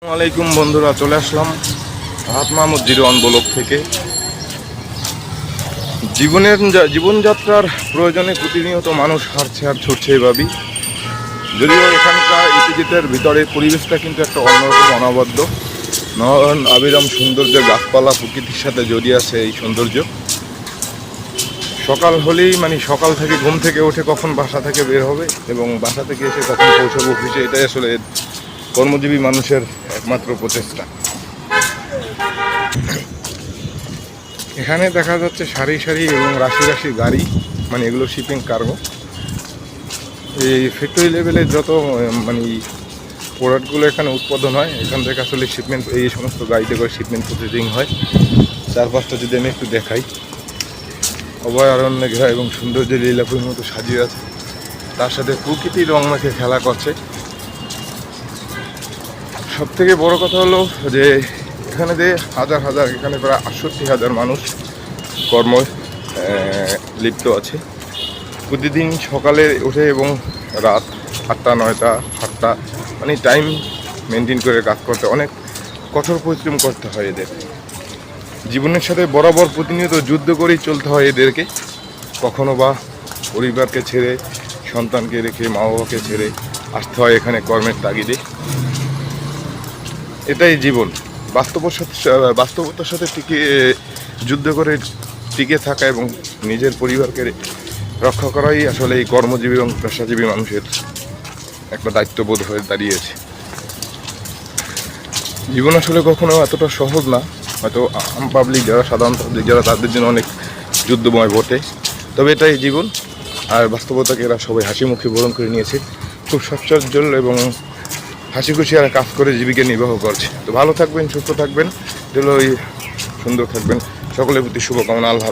আসসালামাইকুম বন্ধুরা, চলে আসলাম মাহমুদ জিরোয়ান ব্লক থেকে। জীবনযাত্রার প্রয়োজনে প্রতিনিয়ত মানুষ হারছে আর ছুটছে এভাবেই। যদিও এখানকার ইপিজেটের ভিতরে পরিবেশটা কিন্তু একটা অন্যরকম অনবদ্য নয়ন আবিরাম সৌন্দর্য, গাছপালা প্রকৃতির সাথে জড়িয়ে আছে এই সৌন্দর্য। সকাল হলেই সকাল থেকে ঘুম থেকে উঠে কখন বাসা থেকে বের হবে এবং বাসা থেকে এসে কখন পৌঁছাবো অফিসে, এটাই আসলে কর্মজীবী মানুষের একমাত্র প্রচেষ্টা। এখানে দেখা যাচ্ছে সারি সারি এবং রাশি রাশি গাড়ি, এগুলো শিপিং কার্গো। এই ফ্যাক্টরি লেভেলের যত প্রোডাক্টগুলো এখানে উৎপাদন হয়, এখান থেকে আসলে শিপমেন্ট, এই সমস্ত গাড়িতে করে শিপমেন্ট প্রসেসিং হয়। চারপাশটা যদি আমি একটু দেখাই, অভয়ারণ্যে ঘেরা এবং সৌন্দর্য লীলাপুরের মতো সাজিয়ে আছে, তার সাথে প্রকৃতির রং মাখে খেলা করছে। সব থেকে বড় কথা হলো যে এখানে যে হাজার এখানে প্রায় 68,000 মানুষ কর্ম লিপ্ত আছে। প্রতিদিন সকালে উঠে এবং রাত 8টা 9টা 7টা টাইম মেনটেন করে কাজ করতে অনেক কঠোর পরিশ্রম করতে হয় এদের। জীবনের সাথে বরাবর প্রতিনিয়ত যুদ্ধ করেই চলতে হয় এদেরকে। কখনো বা পরিবারকে ছেড়ে, সন্তানকে রেখে, মা বাবাকে ছেড়ে আসতে হয় এখানে কর্মের তাগিদে। এটাই জীবন। বাস্তবতার সাথে যুদ্ধ করে টিকে থাকা এবং নিজের পরিবারকে রক্ষা করাই আসলে এই কর্মজীবী এবং পেশাজীবী মানুষের একটা দায়িত্ববোধ হয়ে দাঁড়িয়েছে। জীবন আসলে কখনো এতটা সহজ না, হয়তো আম পাবলিক যারা, সাধারণ পাবলিক যারা, তাদের জন্য অনেক যুদ্ধময় বটে, তবে এটাই জীবন। আর বাস্তবতাকে এরা সবাই হাসি মুখে বরণ করে নিয়েছে, খুব সচ্ছল এবং হাসি খুশি আর কাজ করে জীবিকা নির্বাহ করছে। তো ভালো থাকবেন, সুস্থ থাকবেন, সুন্দর থাকবেন, সকলের প্রতি শুভকামনা। আল্লাহ।